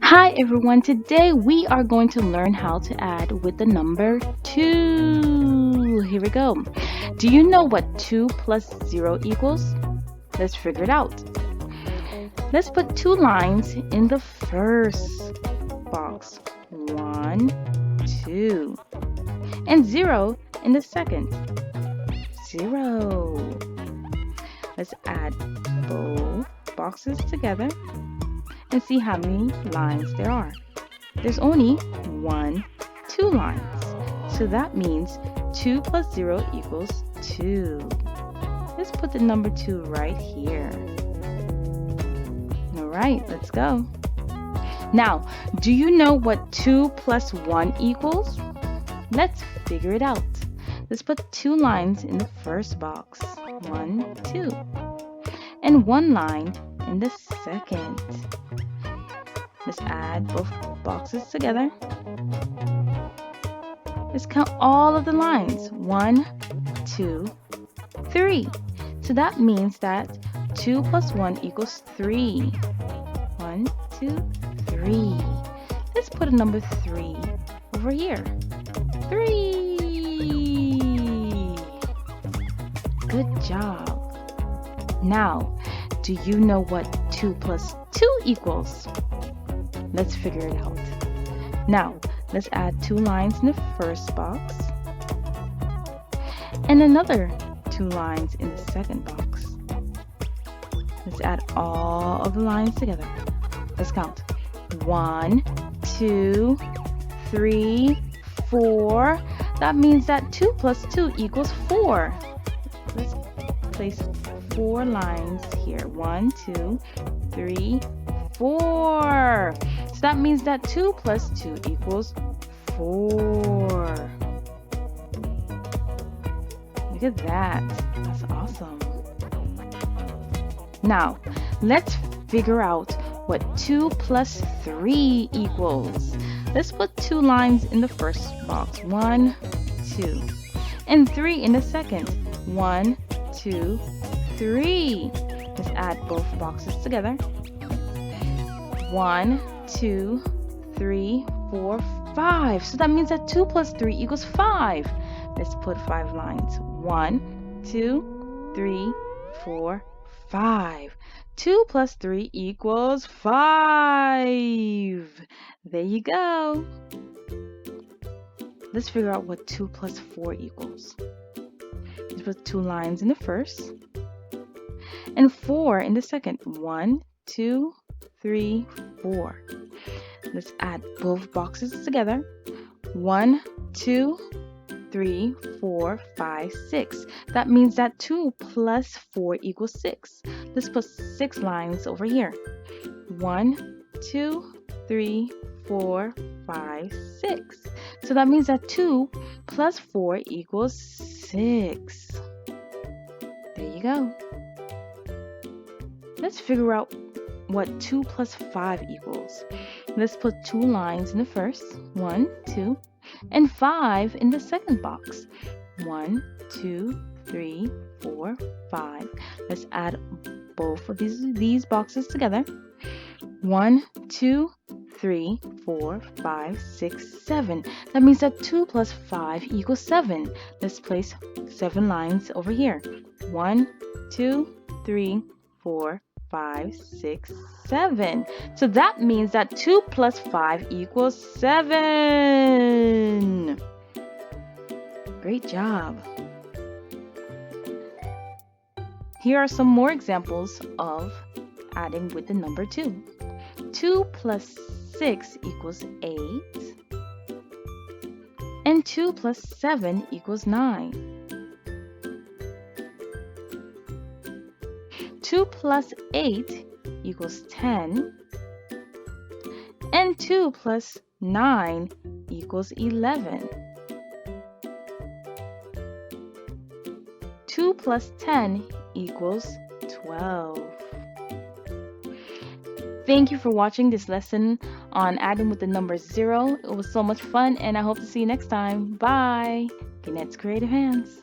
Hi everyone, today we are going to learn how to add with the number 2. Here we go. Do you know what 2 plus 0 equals? Let's figure it out. Let's put 2 lines in the first box. 1, 2. And 0 in the second. 0. Let's add both boxes together and see how many lines there are. There's only 2 lines. So that means 2 plus 0 equals 2. Let's put the number 2 right here. Alright, let's go. Now, do you know what 2 plus 1 equals? Let's figure it out. Let's put 2 lines in the first box. 1, 2. And 1 line in the second. Let's add both boxes together. Let's count all of the lines. 1, 2, 3. So that means that 2 plus 1 equals 3. 1, 2, 3. Let's put a number 3 over here. 3. Good job. Now, do you know what 2 plus 2 equals? Let's figure it out. Now, let's add 2 lines in the first box and another 2 lines in the second box. Let's add all of the lines together. Let's count. 1, 2, 3, 4. That means that 2 plus 2 equals 4. Let's place 4 lines here. 1, 2, 3, 4. So that means that 2 plus 2 equals 4. Look at that. That's awesome. Now, let's figure out what 2 plus 3 equals. Let's put 2 lines in the first box. 1, 2. And 3 in the second. 1, 2, 3. Let's add both boxes together. 1, 2, 3, 4, 5. So that means that 2 plus 3 equals 5. Let's put 5 lines. 1, 2, 3, 4, 5. 2 plus 3 equals 5. There you go. Let's figure out what 2 plus 4 equals. Let's put 2 lines in the first and 4 in the second. 1, 2, 3, 4. Let's add both boxes together. 1, 2, 3, 4, 5, 6. That means that 2 plus 4 equals 6. Let's put 6 lines over here. 1, 2, 3, 4, 5, 6. So that means that 2 plus 4 equals 6. There you go. Let's figure out what 2 plus 5 equals. Let's put 2 lines in the first. 1, 2. And 5 in the second box. 1, 2, 3, 4, 5. Let's add both of these boxes together. 1, 2, 3, 4, 5, 6, 7. That means that 2 plus 5 equals 7. Let's place 7 lines over here. 1, 2, 3, 4, 5, 6, 7. So that means that 2 plus 5 equals 7. Great job. Here are some more examples of adding with the number 2. 2 plus 6 equals 8. And 2 plus 7 equals 9. 2 plus 8 equals 10. And 2 plus 9 equals 11. 2 plus 10 equals 12. Thank you for watching this lesson on adding with the number 0. It was so much fun, and I hope to see you next time. Bye! Gnette's Creative Hands.